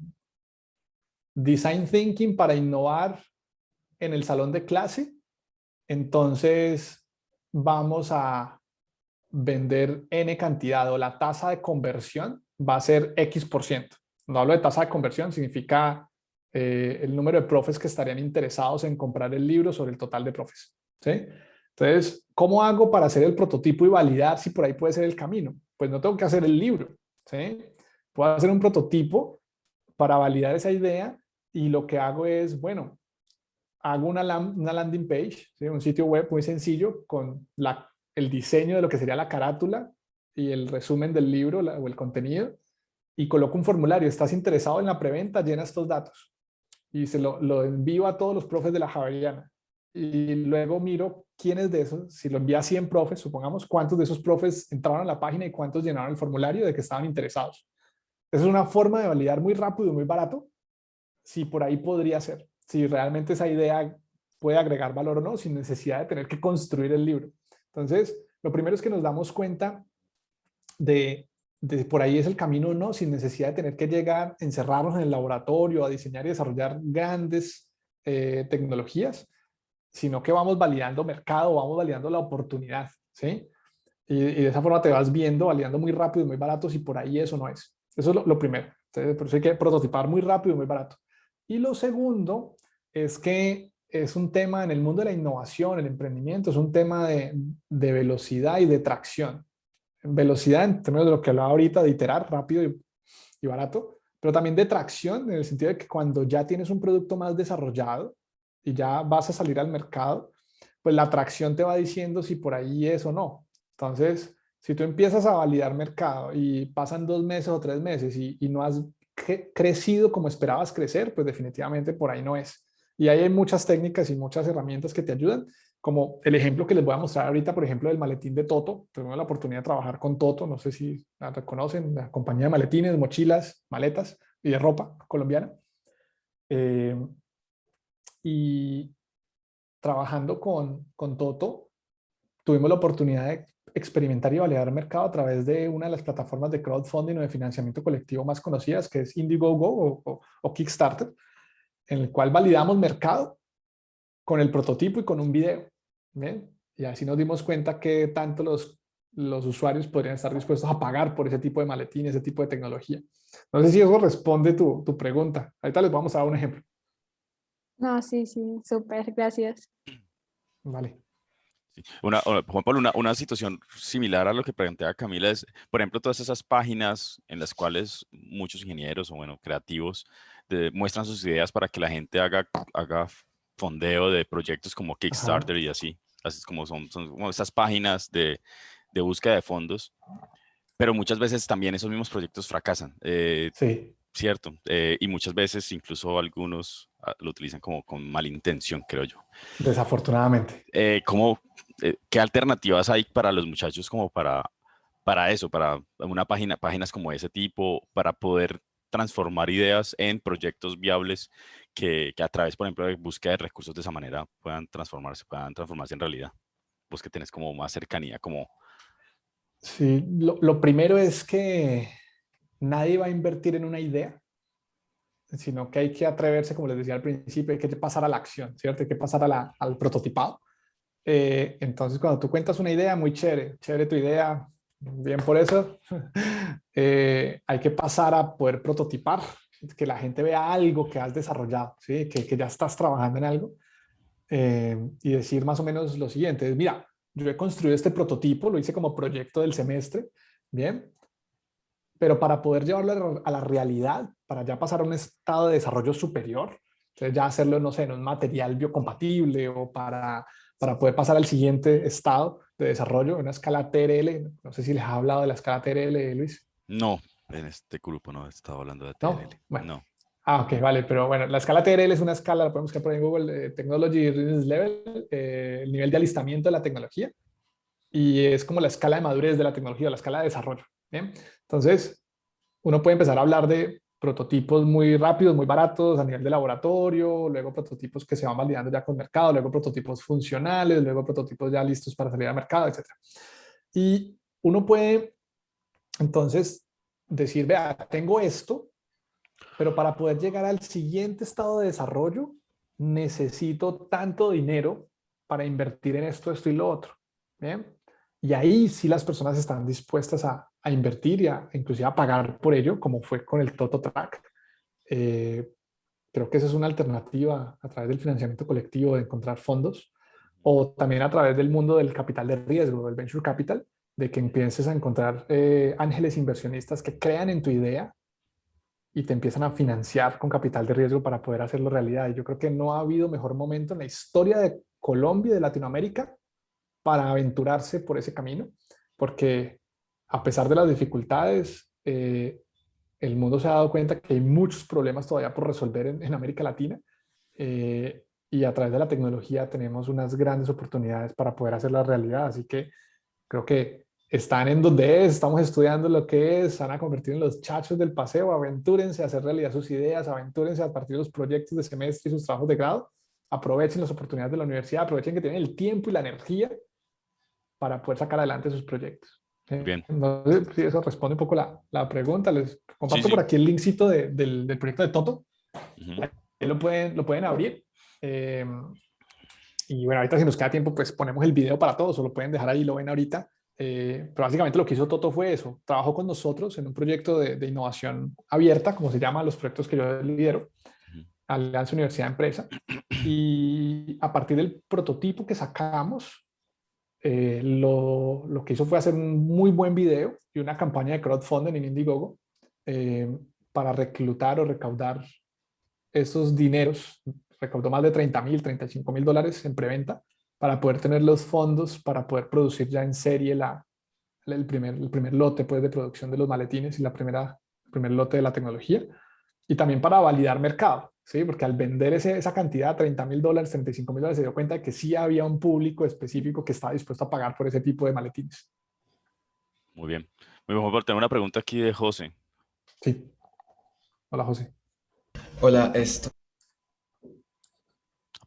Design Thinking para innovar en el salón de clase, entonces vamos a vender N cantidad, o la tasa de conversión va a ser X%. No hablo de tasa de conversión, significa el número de profes que estarían interesados en comprar el libro sobre el total de profes. ¿Sí? Entonces, ¿cómo hago para hacer el prototipo y validar si por ahí puede ser el camino? Pues no tengo que hacer el libro. ¿Sí? Puedo hacer un prototipo para validar esa idea, y lo que hago es, bueno, hago una landing page, ¿sí? Un sitio web muy sencillo con el diseño de lo que sería la carátula y el resumen del libro o el contenido, y coloco un formulario: ¿estás interesado en la preventa? Llena estos datos y se lo envío a todos los profes de la Javeriana, y luego miro quiénes de esos, si lo envía a 100 profes, supongamos, cuántos de esos profes entraron a la página y cuántos llenaron el formulario de que estaban interesados. Esa es una forma de validar muy rápido y muy barato si por ahí podría ser, si realmente esa idea puede agregar valor o no, sin necesidad de tener que construir el libro. Entonces, lo primero es que nos damos cuenta de por ahí es el camino o no, sin necesidad de tener que llegar, encerrarnos en el laboratorio a diseñar y desarrollar grandes tecnologías, sino que vamos validando mercado, vamos validando la oportunidad, ¿sí? Y de esa forma te vas viendo, validando muy rápido y muy barato si por ahí eso no es. Eso es lo primero. Entonces, por eso hay que prototipar muy rápido y muy barato. Y lo segundo es que es un tema en el mundo de la innovación, el emprendimiento, es un tema de velocidad y de tracción. Velocidad en términos de lo que hablaba ahorita, de iterar rápido y barato, pero también de tracción en el sentido de que cuando ya tienes un producto más desarrollado y ya vas a salir al mercado, pues la tracción te va diciendo si por ahí es o no. Entonces, si tú empiezas a validar mercado y pasan 2 meses o 3 meses y no has crecido como esperabas crecer, pues definitivamente por ahí no es. Y ahí hay muchas técnicas y muchas herramientas que te ayudan, como el ejemplo que les voy a mostrar ahorita, por ejemplo, del maletín de Toto. Tuve la oportunidad de trabajar con Toto, no sé si la reconocen, la compañía de maletines, mochilas, maletas y de ropa colombiana. Eh, y trabajando con Toto, tuvimos la oportunidad de experimentar y validar mercado a través de una de las plataformas de crowdfunding o de financiamiento colectivo más conocidas, que es Indiegogo o Kickstarter, en el cual validamos mercado con el prototipo y con un video. ¿Bien? Y así nos dimos cuenta que tanto los usuarios podrían estar dispuestos a pagar por ese tipo de maletín, ese tipo de tecnología. No sé si eso responde tu pregunta. Ahorita les vamos a dar un ejemplo. No, sí, sí, súper, gracias. Vale. Sí. Juan Pablo, una situación similar a lo que plantea Camila es, por ejemplo, todas esas páginas en las cuales muchos ingenieros o, bueno, creativos muestran sus ideas para que la gente haga fondeo de proyectos como Kickstarter y así. Así es como son como esas páginas de búsqueda de fondos, pero muchas veces también esos mismos proyectos fracasan. Sí. Cierto, y muchas veces incluso algunos lo utilizan como con mala intención, creo yo. Desafortunadamente. ¿Qué alternativas hay para los muchachos como para eso, para páginas como ese tipo, para poder transformar ideas en proyectos viables que a través, por ejemplo, de búsqueda de recursos de esa manera puedan transformarse en realidad? Pues que tenés como más cercanía, como... Sí, lo primero es que nadie va a invertir en una idea, sino que hay que atreverse, como les decía al principio, hay que pasar a la acción, ¿cierto? Hay que pasar al prototipado. Entonces, cuando tú cuentas una idea, muy chévere, chévere tu idea, bien por eso, hay que pasar a poder prototipar, que la gente vea algo que has desarrollado, ¿sí? Que ya estás trabajando en algo, y decir más o menos lo siguiente, mira, yo he construido este prototipo, lo hice como proyecto del semestre, ¿bien? Pero para poder llevarlo a la realidad, para ya pasar a un estado de desarrollo superior, entonces ya hacerlo, no sé, en un material biocompatible o para poder pasar al siguiente estado de desarrollo, una escala TRL. No sé si les ha hablado de la escala TRL, Luis. No, en este grupo no he estado hablando de TRL. No, bueno. No. Ok, vale, pero bueno, la escala TRL es una escala, la podemos buscar por ahí en Google, Technology Readiness Level, el nivel de alistamiento de la tecnología, y es como la escala de madurez de la tecnología, la escala de desarrollo. ¿Bien? Entonces, uno puede empezar a hablar de prototipos muy rápidos, muy baratos a nivel de laboratorio, luego prototipos que se van validando ya con mercado, luego prototipos funcionales, luego prototipos ya listos para salir al mercado, etcétera. Y uno puede entonces decir, vea, tengo esto, pero para poder llegar al siguiente estado de desarrollo, necesito tanto dinero para invertir en esto, esto y lo otro. ¿Bien? Y ahí sí las personas están dispuestas a invertir y inclusive a pagar por ello, como fue con el Toto Track. Eh, Creo que esa es una alternativa a través del financiamiento colectivo de encontrar fondos, o también a través del mundo del capital de riesgo, del venture capital, de que empieces a encontrar ángeles inversionistas que crean en tu idea y te empiezan a financiar con capital de riesgo para poder hacerlo realidad. Y yo creo que no ha habido mejor momento en la historia de Colombia y de Latinoamérica para aventurarse por ese camino, porque a pesar de las dificultades, el mundo se ha dado cuenta que hay muchos problemas todavía por resolver en América Latina, y a través de la tecnología tenemos unas grandes oportunidades para poder hacer la realidad. Así que creo que están en donde estamos estudiando lo que es, se van a convertir en los chachos del paseo, aventúrense a hacer realidad sus ideas, aventúrense a partir de los proyectos de semestre y sus trabajos de grado, aprovechen las oportunidades de la universidad, aprovechen que tienen el tiempo y la energía para poder sacar adelante sus proyectos. Bien. No sé si eso responde un poco la pregunta. Les Sí, comparto por sí. aquí el linkcito del proyecto de Toto. Ujú. Ahí lo pueden abrir. Y bueno, ahorita si nos queda tiempo, pues ponemos el video para todos o lo pueden dejar ahí, lo ven ahorita. Pero básicamente lo que hizo Toto fue eso. Trabajó con nosotros en un proyecto de innovación abierta, como se llama los proyectos que yo lidero, Ujú. Alianza Universidad Empresa. Y a partir del prototipo que sacamos, lo que hizo fue hacer un muy buen video y una campaña de crowdfunding en Indiegogo, para reclutar o recaudar esos dineros. Recaudó más de 30.000, $35.000 en preventa para poder tener los fondos para poder producir ya en serie el primer lote, pues, de producción de los maletines y el primer lote de la tecnología. Y también para validar mercado, ¿sí? Porque al vender esa cantidad, $30.000, $35.000, se dio cuenta de que sí había un público específico que estaba dispuesto a pagar por ese tipo de maletines. Muy bien. Muy bien, Juan Pablo, tengo una pregunta aquí de José. Sí. Hola, José. Hola,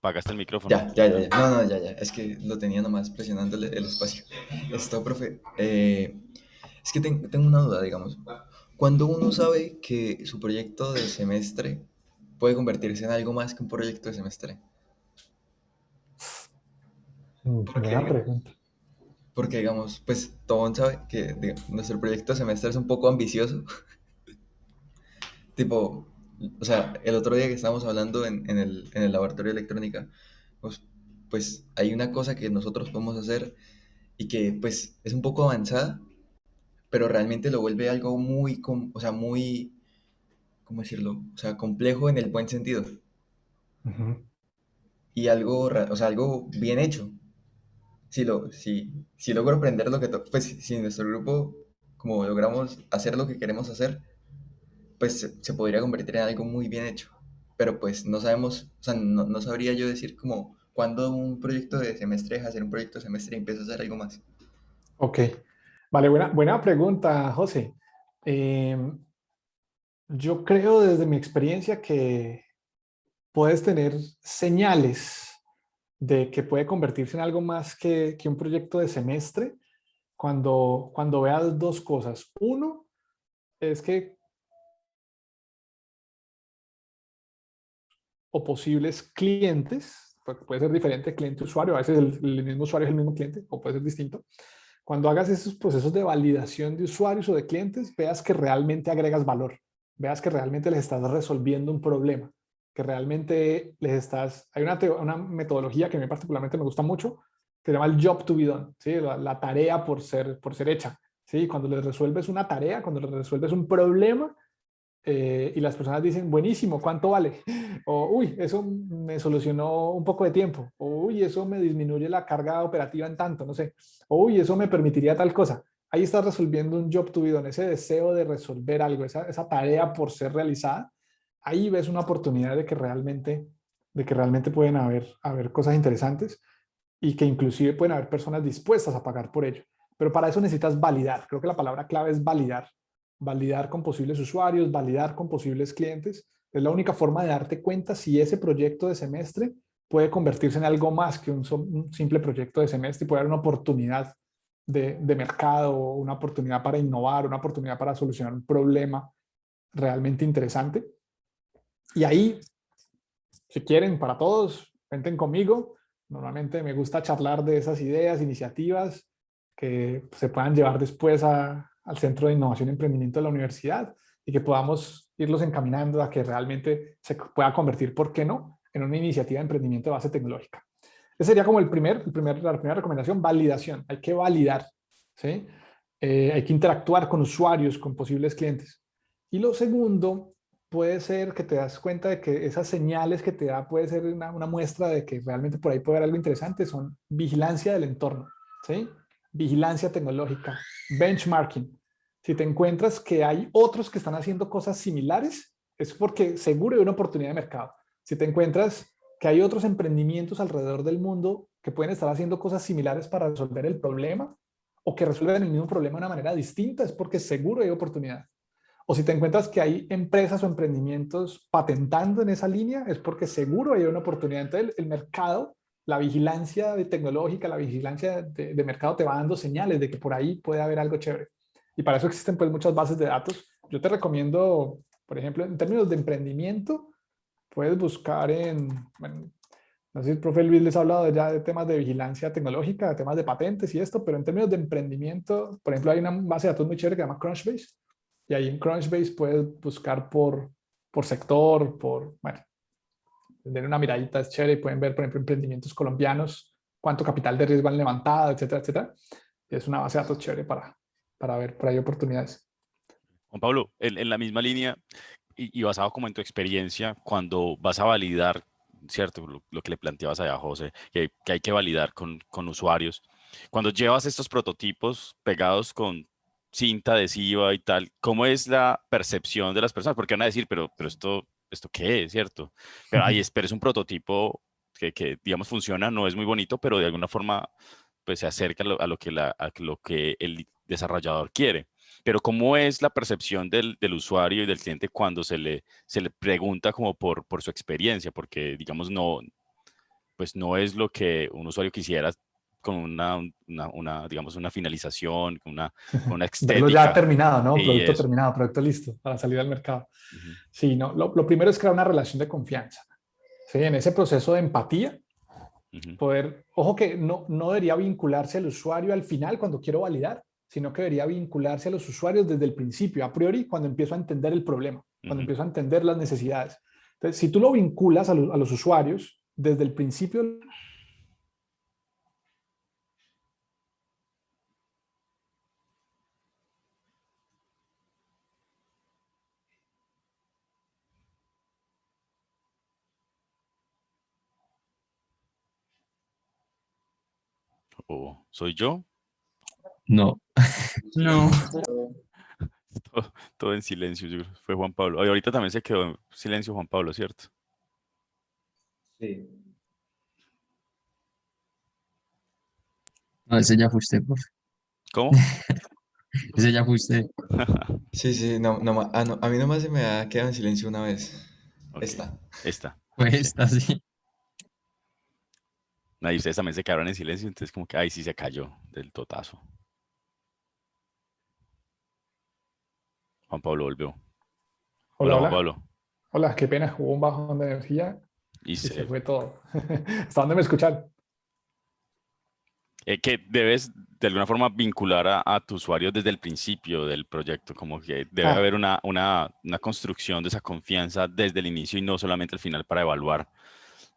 apagaste el micrófono. Ya. No, ya. Es que lo tenía nomás presionándole el espacio. Esto, profe. Es que tengo una duda, digamos. Cuando uno sabe que su proyecto de semestre puede convertirse en algo más que un proyecto de semestre. Buena Porque, pregunta. porque digamos, pues todo sabe que nuestro proyecto de semestre es un poco ambicioso. Tipo, o sea, el otro día que estábamos hablando en el laboratorio de electrónica, pues, pues hay una cosa que nosotros podemos hacer y que pues es un poco avanzada, pero realmente lo vuelve algo muy, o sea, muy, ¿cómo decirlo? O sea, complejo en el buen sentido Ujú. y algo, o sea, algo bien hecho. Si logro aprender lo que, pues si nuestro grupo, como logramos hacer lo que queremos hacer, pues se podría convertir en algo muy bien hecho. Pero pues no sabemos, o sea, no sabría yo decir como cuándo un proyecto de semestre deja de ser un proyecto de semestre y empieza a ser algo más. Ok. Vale, buena pregunta, José. Em, yo creo desde mi experiencia que puedes tener señales de que puede convertirse en algo más que un proyecto de semestre cuando veas dos cosas. Uno es que o posibles clientes, porque puede ser diferente cliente-usuario, a veces el mismo usuario es el mismo cliente o puede ser distinto. Cuando hagas esos procesos de validación de usuarios o de clientes, veas que realmente agregas valor, veas que realmente les estás resolviendo un problema, que realmente les estás... Hay una metodología que a mí particularmente me gusta mucho, que se llama el job to be done, ¿sí? La tarea por ser hecha. ¿Sí? Cuando les resuelves una tarea, cuando les resuelves un problema, y las personas dicen, buenísimo, ¿cuánto vale? O, uy, eso me solucionó un poco de tiempo. O, uy, eso me disminuye la carga operativa en tanto, no sé. O, uy, eso me permitiría tal cosa. Ahí estás resolviendo un job to be done, ese deseo de resolver algo, esa tarea por ser realizada. Ahí ves una oportunidad de que realmente pueden haber cosas interesantes y que inclusive pueden haber personas dispuestas a pagar por ello. Pero para eso necesitas validar. Creo que la palabra clave es validar. Validar con posibles usuarios, validar con posibles clientes. Es la única forma de darte cuenta si ese proyecto de semestre puede convertirse en algo más que un simple proyecto de semestre y puede dar una oportunidad de mercado, una oportunidad para innovar, una oportunidad para solucionar un problema realmente interesante. Y ahí, si quieren, para todos, cuenten conmigo. Normalmente me gusta charlar de esas ideas, iniciativas que se puedan llevar después al Centro de Innovación y Emprendimiento de la universidad y que podamos irlos encaminando a que realmente se pueda convertir, ¿por qué no?, en una iniciativa de emprendimiento de base tecnológica. Ese sería como la primera recomendación, validación. Hay que validar, ¿sí? Hay que interactuar con usuarios, con posibles clientes. Y lo segundo puede ser que te das cuenta de que esas señales que te da puede ser una muestra de que realmente por ahí puede haber algo interesante, son vigilancia del entorno, ¿sí? Vigilancia tecnológica, benchmarking. Si te encuentras que hay otros que están haciendo cosas similares, es porque seguro hay una oportunidad de mercado. Si te encuentras que hay otros emprendimientos alrededor del mundo que pueden estar haciendo cosas similares para resolver el problema o que resuelven el mismo problema de una manera distinta, es porque seguro hay oportunidad. O si te encuentras que hay empresas o emprendimientos patentando en esa línea, es porque seguro hay una oportunidad. Entonces, el mercado, la vigilancia tecnológica, la vigilancia de mercado te va dando señales de que por ahí puede haber algo chévere. Y para eso existen pues muchas bases de datos. Yo te recomiendo, por ejemplo, en términos de emprendimiento, puedes buscar bueno, no sé si el profe Luis les ha hablado ya de temas de vigilancia tecnológica, de temas de patentes y esto, pero en términos de emprendimiento, por ejemplo, hay una base de datos muy chévere que se llama Crunchbase, y ahí en Crunchbase puedes buscar por sector, bueno, tener una miradita es chévere y pueden ver, por ejemplo, emprendimientos colombianos, cuánto capital de riesgo han levantado, etcétera, etcétera. Y es una base de datos chévere para ver por ahí oportunidades. Juan Pablo, en la misma línea y basado como en tu experiencia, cuando vas a validar, ¿cierto? Lo que le planteabas allá, José, que hay que validar con usuarios. Cuando llevas estos prototipos pegados con cinta adhesiva y tal, ¿cómo es la percepción de las personas? Porque van a decir, pero ¿esto qué es, cierto? Pero ahí es un prototipo que, digamos, funciona, no es muy bonito, pero de alguna forma pues se acerca a lo que el desarrollador quiere. Pero ¿cómo es la percepción del usuario y del cliente cuando se le pregunta como por su experiencia? Porque, digamos, no, pues no es lo que un usuario quisiera con digamos, una finalización, con una Verlo ya estética. terminado, ¿no? Y Producto eso. terminado, producto listo para salir al mercado. Ujú, Sí, no, lo primero es crear una relación de confianza. ¿Sí? En ese proceso de empatía, ujú, poder, ojo que no debería vincularse al usuario al final cuando quiero validar, sino que debería vincularse a los usuarios desde el principio, a priori, cuando empiezo a entender el problema, cuando ujú. empiezo a entender las necesidades. Entonces, si tú lo vinculas a los usuarios desde el principio, ¿O soy yo? No, No, Todo en silencio, yo creo. Fue Juan Pablo. Ay, ahorita también se quedó en silencio Juan Pablo, ¿cierto? Sí. no, ese ya fue usted, profe. ¿Cómo? Ese ya fue usted. Sí, sí, no, no, a mí nomás se me ha quedado en silencio una vez. Ok, Esta. esta. Fue Sí. esta, sí. Y ustedes también se quedaron en silencio, entonces como que, ay, sí se cayó del totazo. Juan Pablo volvió. hola, Hola, Juan hola, Pablo. hola, qué pena, hubo un bajón de energía Y y se fue todo. ¿Hasta dónde me escuchan? que debes de alguna forma vincular a tu usuario desde el principio del proyecto, como que debe Ah, haber una construcción de esa confianza desde el inicio y no solamente al final para evaluar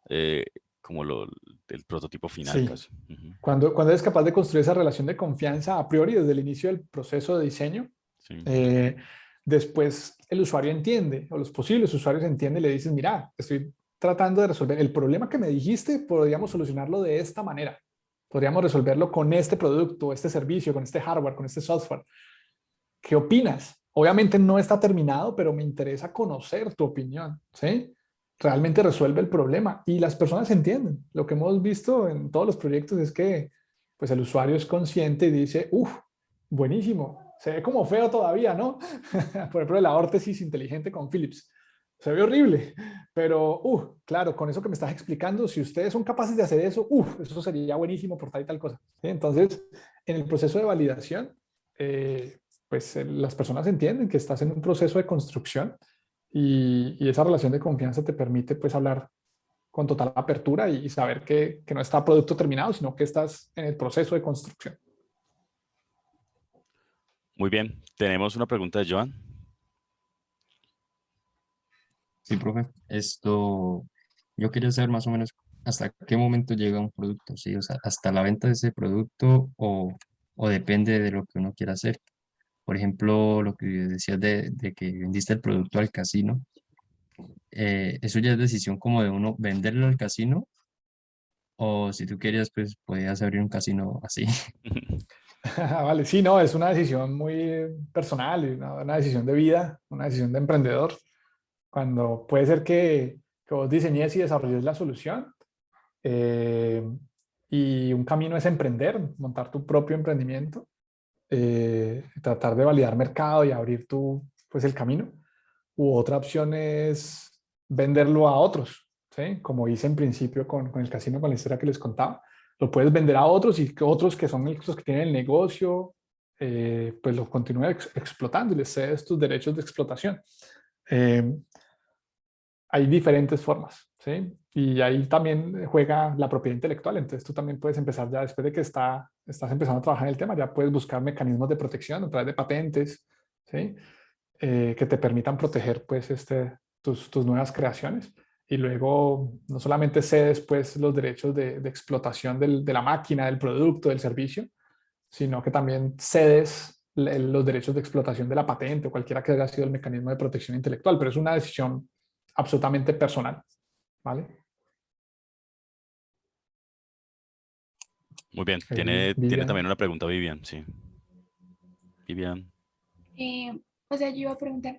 eh, como el prototipo final sí. casi. Ujú, Cuando eres capaz de construir esa relación de confianza a priori desde el inicio del proceso de diseño, sí. eh, después el usuario entiende, o los posibles usuarios entienden y le dices, mira, estoy tratando de resolver el problema que me dijiste, podríamos solucionarlo de esta manera. Podríamos resolverlo con este producto, este servicio, con este hardware, con este software. ¿Qué opinas? Obviamente no está terminado, pero me interesa conocer tu opinión, ¿sí? Realmente resuelve el problema y las personas entienden. Lo que hemos visto en todos los proyectos es que pues el usuario es consciente y dice, uff, buenísimo, se ve como feo todavía, ¿no? Por ejemplo, la órtesis inteligente con Philips. Se ve horrible, pero, claro, con eso que me estás explicando, si ustedes son capaces de hacer eso, eso sería buenísimo por tal y tal cosa. ¿Sí? Entonces, en el proceso de validación, pues las personas entienden que estás en un proceso de construcción y esa relación de confianza te permite pues hablar con total apertura y saber que no está producto terminado, sino que estás en el proceso de construcción. Muy bien, tenemos una pregunta de Joan. Sí, profe. Yo quería saber más o menos hasta qué momento llega un producto, ¿sí? O sea, hasta la venta de ese producto o depende de lo que uno quiera hacer. Por ejemplo, lo que decías de que vendiste el producto al casino, eso ya es decisión como de uno venderlo al casino o si tú querías, pues podías abrir un casino así. Vale, sí, no, es una decisión muy personal, y una decisión de vida, una decisión de emprendedor. Cuando puede ser que vos diseñes y desarrolles la solución, eh, y un camino es emprender, montar tu propio emprendimiento, tratar de validar mercado y abrir pues el camino. U otra opción es venderlo a otros, ¿sí? Como hice en principio con el casino, con la historia que les contaba. Lo puedes vender a otros y que otros que son los que tienen el negocio, pues lo continúen explotando y les cedes tus derechos de explotación. Eh, Hay diferentes formas, ¿sí? Y ahí también juega la propiedad intelectual. Entonces tú también puedes empezar ya después de que estás empezando a trabajar en el tema, ya puedes buscar mecanismos de protección a través de patentes, ¿sí? Que te permitan proteger pues tus nuevas creaciones. Y luego no solamente cedes pues los derechos de explotación de la máquina, del producto, del servicio, sino que también cedes los derechos de explotación de la patente o cualquiera que haya sido el mecanismo de protección intelectual, pero es una decisión absolutamente personal, ¿vale? Muy bien, tiene Vivian. también una pregunta Vivian, sí. Vivian. O sea, yo iba a preguntar,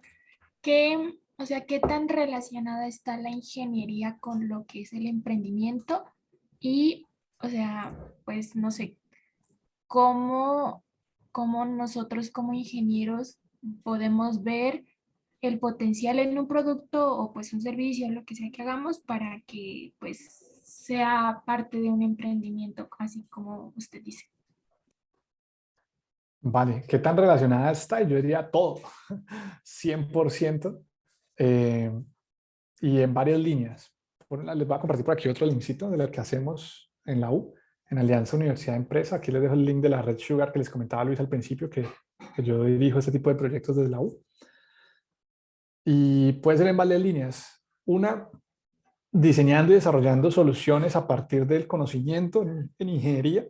¿qué tan relacionada está la ingeniería con lo que es el emprendimiento? Y, o sea, pues no sé, ¿cómo, cómo nosotros como ingenieros podemos ver el potencial en un producto o pues un servicio, lo que sea que hagamos para que pues sea parte de un emprendimiento, así como usted dice. Vale, ¿qué tan relacionada está? Yo diría todo, 100%, eh, y en varias líneas. Les voy a compartir por aquí otro linkcito de lo que hacemos en la U, en Alianza Universidad Empresa. Aquí les dejo el link de la red Sugar que les comentaba Luis al principio, que yo dirijo este tipo de proyectos desde la U. Y puede ser en varias líneas. Una, diseñando y desarrollando soluciones a partir del conocimiento en ingeniería.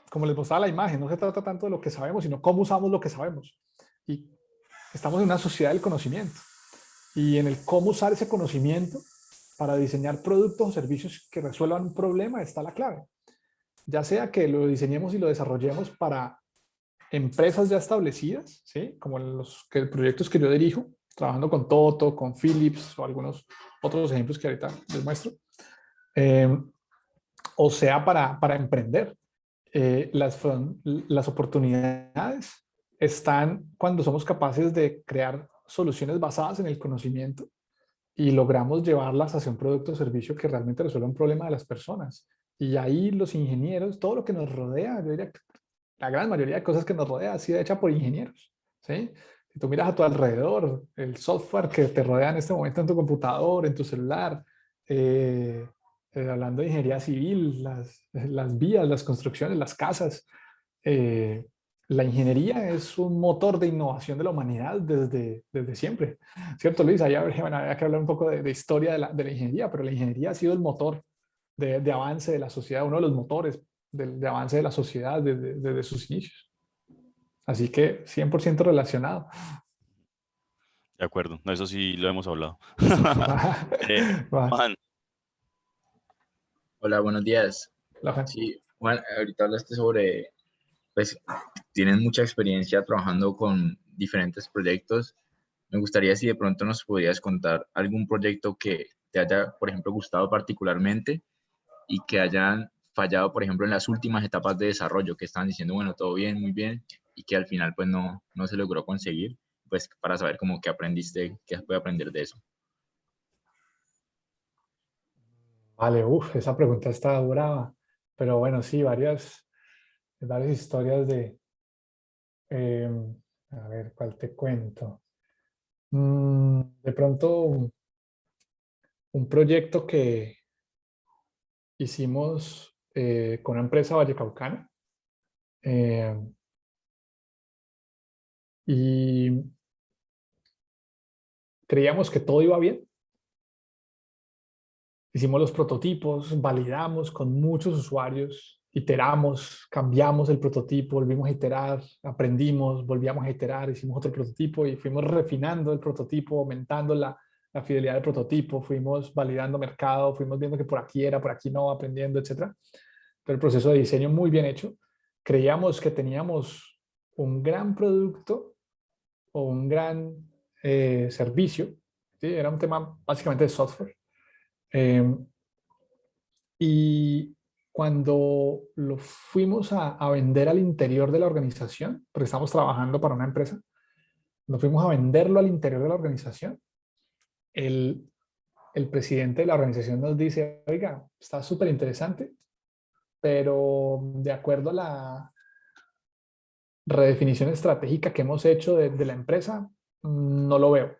Como les mostraba la imagen, no se trata tanto de lo que sabemos, sino cómo usamos lo que sabemos. Y estamos en una sociedad del conocimiento. Y en el cómo usar ese conocimiento para diseñar productos o servicios que resuelvan un problema está la clave. Ya sea que lo diseñemos y lo desarrollemos para empresas ya establecidas, ¿sí? Como los proyectos que yo dirijo, trabajando con Toto, con Philips o algunos otros ejemplos que ahorita les muestro. O sea para emprender. Las oportunidades están cuando somos capaces de crear soluciones basadas en el conocimiento y logramos llevarlas hacia un producto o servicio que realmente resuelva un problema de las personas. Y ahí los ingenieros, todo lo que nos rodea, yo diría que la gran mayoría de cosas que nos rodea ha sido hecha por ingenieros, ¿sí? Si tú miras a tu alrededor, el software que te rodea en este momento en tu computador, en tu celular, hablando de ingeniería civil, las vías, las construcciones, las casas, eh, la ingeniería es un motor de innovación de la humanidad desde siempre. ¿Cierto, Luis? Ahí bueno, había que hablar un poco de historia de la ingeniería, pero la ingeniería ha sido el motor de avance de la sociedad, uno de los motores de avance de la sociedad desde sus inicios. Así que 100% relacionado. De acuerdo, no, eso sí lo hemos hablado. Juan, Hola, buenos días. Johan. Sí, Juan, ahorita hablaste sobre, pues, tienes mucha experiencia trabajando con diferentes proyectos. Me gustaría si de pronto nos podrías contar algún proyecto que te haya, por ejemplo, gustado particularmente y que hayan fallado, por ejemplo, en las últimas etapas de desarrollo, que estaban diciendo, bueno, todo bien, muy bien, y que al final, pues, no se logró conseguir, pues, para saber cómo que aprendiste, qué se puede aprender de eso. Vale, esa pregunta está brava. Pero bueno, sí, varias historias eh, a ver, ¿cuál te cuento? De pronto, un proyecto que hicimos con una empresa vallecaucana eh, y creíamos que todo iba bien. Hicimos los prototipos, validamos con muchos usuarios, iteramos, cambiamos el prototipo, volvimos a iterar, aprendimos, volvíamos a iterar, hicimos otro prototipo y fuimos refinando el prototipo, aumentando la fidelidad del prototipo, fuimos validando mercado, fuimos viendo que por aquí era, por aquí no, aprendiendo, etc. Pero el proceso de diseño muy bien hecho. Creíamos que teníamos un gran producto o un gran servicio, ¿sí? Era un tema básicamente de software. Y cuando lo fuimos a vender al interior de la organización, porque estamos trabajando para una empresa, nos fuimos a venderlo al interior de la organización, el presidente de la organización nos dice, oiga, está súper interesante, pero de acuerdo a la redefinición estratégica que hemos hecho de la empresa, no lo veo.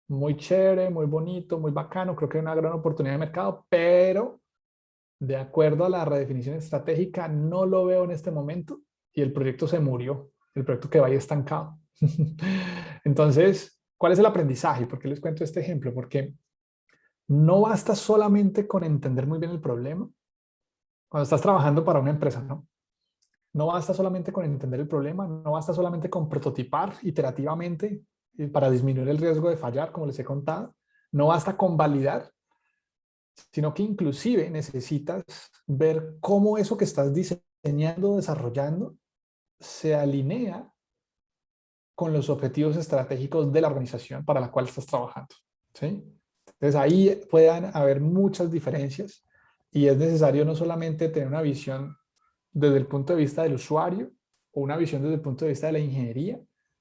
Muy chévere, muy bonito, muy bacano, creo que hay una gran oportunidad de mercado, pero de acuerdo a la redefinición estratégica, no lo veo en este momento y el proyecto se murió, el proyecto quedó ahí estancado. Entonces, ¿cuál es el aprendizaje? ¿Por qué les cuento este ejemplo? Porque no basta solamente con entender muy bien el problema. Cuando estás trabajando para una empresa, ¿no? No basta solamente con entender el problema, no basta solamente con prototipar iterativamente para disminuir el riesgo de fallar, como les he contado. No basta con validar, sino que inclusive necesitas ver cómo eso que estás diseñando, desarrollando, se alinea con los objetivos estratégicos de la organización para la cual estás trabajando, ¿sí? Entonces ahí pueden haber muchas diferencias y es necesario no solamente tener una visión desde el punto de vista del usuario o una visión desde el punto de vista de la ingeniería,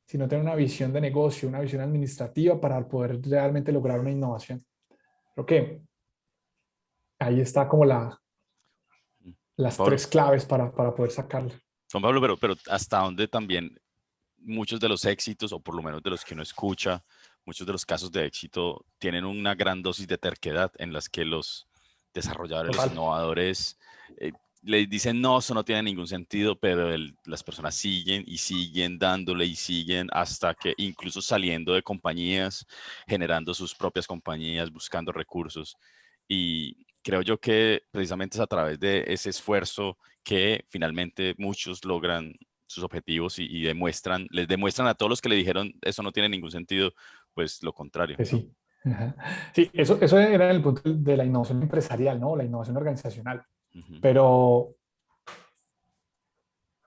sino tener una visión de negocio, una visión administrativa para poder realmente lograr una innovación. Creo que ahí está como las Pablo, 3 claves para poder sacarlo. Juan Pablo, pero hasta dónde también muchos de los éxitos, o por lo menos de los que uno escucha, muchos de los casos de éxito tienen una gran dosis de terquedad en las que los desarrolladores, los Total. innovadores, le dicen no, eso no tiene ningún sentido, pero las personas siguen y siguen dándole y siguen hasta que incluso saliendo de compañías, generando sus propias compañías, buscando recursos. Y creo yo que precisamente es a través de ese esfuerzo que finalmente muchos logran sus objetivos y les demuestran a todos los que le dijeron eso no tiene ningún sentido, pues lo contrario. Que sí. Ajá. Sí, eso era el punto de la innovación empresarial, ¿no? La innovación organizacional. Ujú, Pero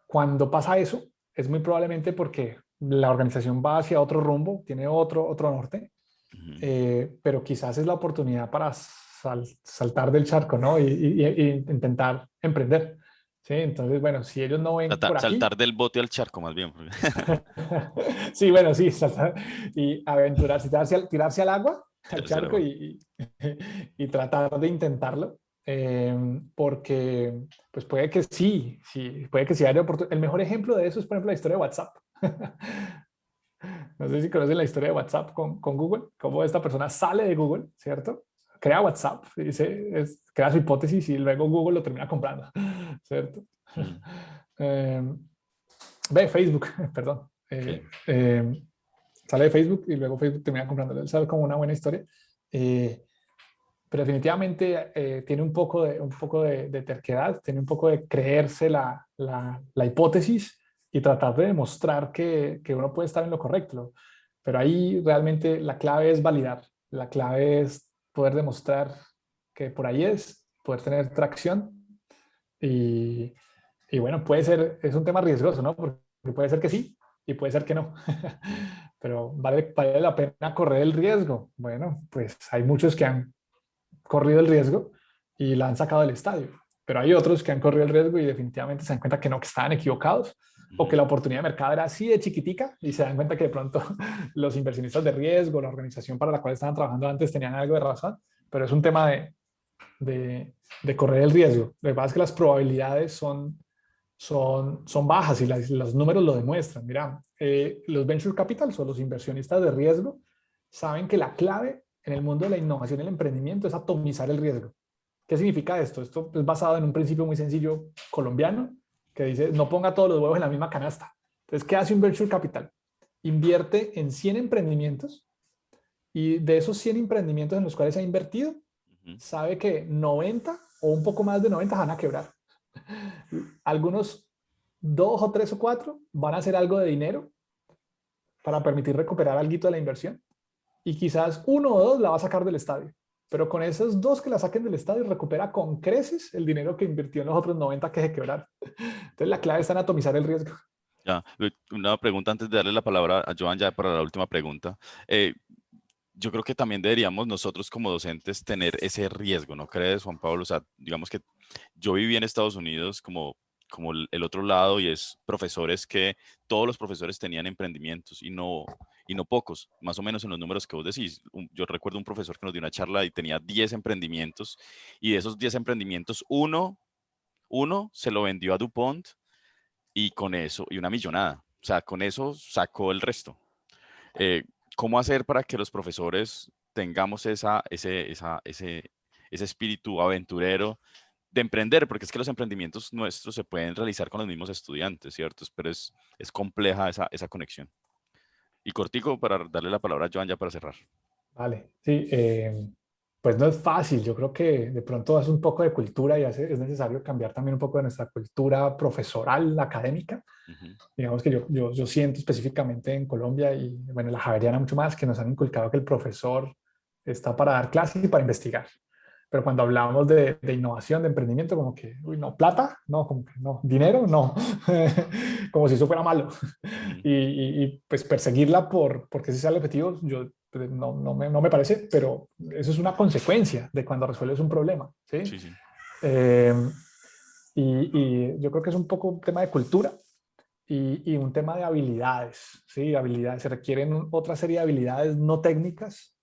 cuando pasa eso, es muy probablemente porque la organización va hacia otro rumbo, tiene otro norte, ujú. pero quizás es la oportunidad para saltar del charco, ¿no? Y intentar emprender. ¿Sí? Entonces, bueno, si ellos no ven por aquí, Saltar del bote al charco, más bien. sí, bueno, sí, saltar y aventurarse, tirarse al agua, al Tercera, charco bueno. y tratar de intentarlo, porque pues puede que sí, puede que sí haya oportunidad. El mejor ejemplo de eso es, por ejemplo, la historia de WhatsApp. No sé si conocen la historia de WhatsApp con Google, cómo esta persona sale de Google, ¿cierto? Crea WhatsApp, crea su hipótesis y luego Google lo termina comprando, ¿cierto? Mm, Eh, Ve Facebook, perdón. sí. Sale de Facebook y luego Facebook termina comprándolo. Es como una buena historia. Pero definitivamente tiene un poco de terquedad, tiene un poco de creerse la hipótesis y tratar de demostrar que uno puede estar en lo correcto. Pero ahí realmente la clave es validar. La clave es poder demostrar que por ahí es, poder tener tracción y, y bueno, es un tema riesgoso, ¿no? Porque puede ser que sí y puede ser que no. Mm, Pero vale la pena correr el riesgo. Bueno, pues hay muchos que han corrido el riesgo y la han sacado del estadio. Pero hay otros que han corrido el riesgo y definitivamente se dan cuenta que no, que estaban equivocados o que ujú. la oportunidad de mercado era así de chiquitica y se dan cuenta que de pronto los inversionistas de riesgo, la organización para la cual estaban trabajando antes tenían algo de razón, pero es un tema de correr el riesgo. Lo que pasa es que las probabilidades son bajas y los números lo demuestran. Mira, los venture capitals o los inversionistas de riesgo saben que la clave en el mundo de la innovación y el emprendimiento es atomizar el riesgo. ¿Qué significa esto? Esto es basado en un principio muy sencillo colombiano que dice no ponga todos los huevos en la misma canasta. Entonces, ¿qué hace un venture capital? Invierte en 100 emprendimientos y de esos 100 emprendimientos en los cuales ha invertido, Ujú. sabe que 90 o un poco más de 90 van a quebrar. Algunos 2 o 3 o 4 van a hacer algo de dinero para permitir recuperar algo de la inversión y quizás 1 o 2 la va a sacar del estadio. Pero con esos 2 que la saquen del estadio recupera con creces el dinero que invirtió en los otros 90 que se quebraron. Entonces la clave está en atomizar el riesgo. Ya, una pregunta antes de darle la palabra a Joan ya para la última pregunta. Yo creo que también deberíamos nosotros como docentes tener ese riesgo, ¿no crees, Juan Pablo? O sea, digamos que yo viví en Estados Unidos como el otro lado y es profesores que todos los profesores tenían emprendimientos y no pocos, más o menos en los números que vos decís. Yo recuerdo un profesor que nos dio una charla y tenía 10 emprendimientos y de esos 10 emprendimientos, uno se lo vendió a DuPont y con eso, y una millonada. O sea, con eso sacó el resto. Eh, ¿Cómo hacer para que los profesores tengamos ese espíritu aventurero de emprender? Porque es que los emprendimientos nuestros se pueden realizar con los mismos estudiantes, ¿cierto? Pero es compleja esa conexión. Y cortico para darle la palabra a Joan ya para cerrar. Vale, sí, pues no es fácil. Yo creo que de pronto es un poco de cultura y es necesario cambiar también un poco de nuestra cultura profesoral, académica. Ujú, Digamos que yo siento específicamente en Colombia y bueno, en la Javeriana mucho más que nos han inculcado que el profesor está para dar clases y para investigar. Pero cuando hablamos de innovación, de emprendimiento, como que, uy, no, plata, no, como que no, dinero, no, como si eso fuera malo. ujú. Y, pues perseguirla porque ese sea el objetivo, yo pues, no me parece, pero eso es una consecuencia de cuando resuelves un problema, ¿sí? Sí, sí. Eh, y yo creo que es un poco un tema de cultura y un tema de habilidades, ¿sí? Habilidades, se requieren otra serie de habilidades no técnicas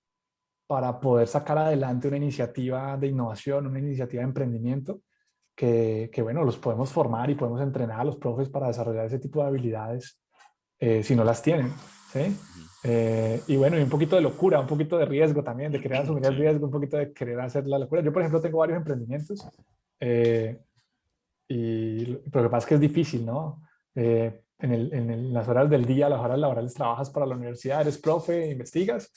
para poder sacar adelante una iniciativa de innovación, una iniciativa de emprendimiento, bueno, los podemos formar y podemos entrenar a los profes para desarrollar ese tipo de habilidades si no las tienen, ¿sí? Y bueno, y un poquito de locura, un poquito de riesgo también, de querer asumir el Sí. riesgo, un poquito de querer hacer la locura. Yo, por ejemplo, tengo varios emprendimientos pero lo que pasa es que es difícil, ¿no? En las horas del día, las horas laborales, trabajas para la universidad, eres profe, investigas,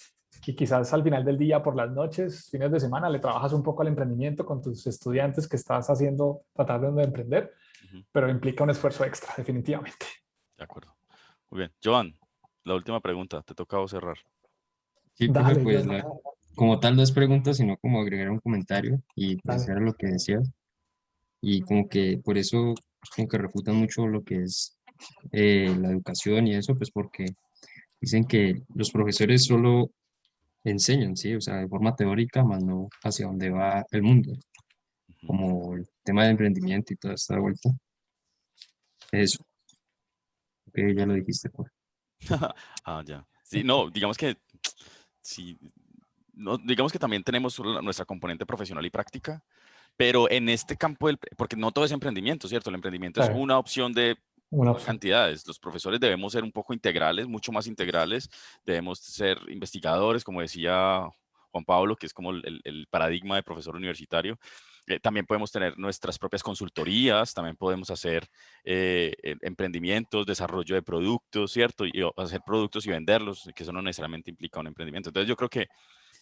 y quizás al final del día, por las noches, fines de semana, le trabajas un poco al emprendimiento con tus estudiantes que estás haciendo, tratando de emprender, Ujú, pero implica un esfuerzo extra, definitivamente. de acuerdo. Muy bien. Joan, la última pregunta. Te toca a vos cerrar. Sí, profe, Dale, pues como tal 2 preguntas, sino como agregar un comentario y pues dale. era lo que decías. Y como que por eso como que refutan mucho lo que es la educación y eso, pues porque dicen que los profesores solo enseñan, ¿sí? O sea, de forma teórica, más no hacia dónde va el mundo, Ujú. como el tema de emprendimiento y toda esta vuelta. Eso, que ya lo dijiste, pues. Ah, ya. Sí, no, digamos que sí, no, digamos que también tenemos nuestra componente profesional y práctica, pero en este campo, porque no todo es emprendimiento, ¿cierto? El emprendimiento Sí, es una opción de una opción. cantidades. Los profesores debemos ser un poco integrales, mucho más integrales. Debemos ser investigadores, como decía Juan Pablo, que es como el paradigma de profesor universitario. También podemos tener nuestras propias consultorías, también podemos hacer emprendimientos, desarrollo de productos, ¿cierto? Y hacer productos y venderlos, que eso no necesariamente implica un emprendimiento. Entonces yo creo que,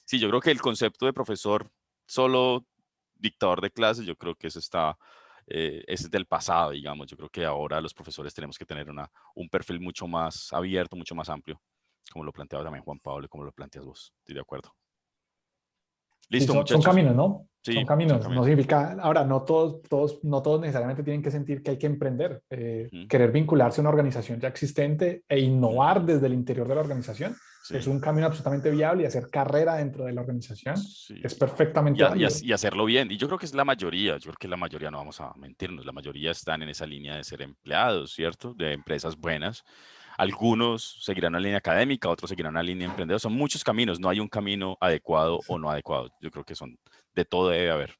sí, yo creo que el concepto de profesor solo dictador de clases, yo creo que eso está, ese es del pasado, digamos. Yo creo que ahora los profesores tenemos que tener un perfil mucho más abierto, mucho más amplio, como lo planteaba también Juan Pablo y como lo planteas vos. Estoy de acuerdo. Sí, Listo, son muchachos. caminos, ¿no? Son Sí, son caminos. No caminos. significa, ahora, no todos necesariamente tienen que sentir que hay que emprender. Ujú, Querer vincularse a una organización ya existente e innovar ujú, desde el interior de la organización es sí, un camino absolutamente viable y hacer carrera dentro de la organización sí. es perfectamente válido. Y hacerlo bien. Y yo creo que es la mayoría, yo creo que la mayoría, no vamos a mentirnos, la mayoría están en esa línea de ser empleados, ¿cierto? De empresas buenas. Algunos seguirán una línea académica, otros seguirán una línea emprendedora. Son muchos caminos, no hay un camino adecuado o no adecuado. Yo creo que son, de todo debe haber.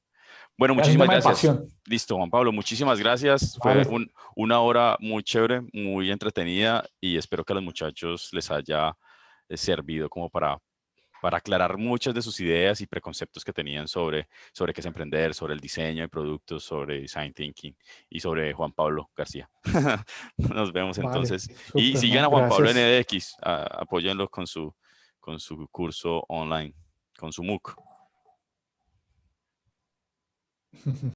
Bueno, Es un muchísimas tema de gracias. pasión. Listo, Juan Pablo, muchísimas gracias. Fue Vale. una hora muy chévere, muy entretenida y espero que a los muchachos les haya servido como para aclarar muchas de sus ideas y preconceptos que tenían sobre qué es emprender, sobre el diseño de productos, sobre design thinking y sobre Juan Pablo García. Nos vemos Vale, entonces. Y súper, sigan ¿no? a Juan Pablo Gracias. NDX, apóyenlo con su curso online, con su MOOC.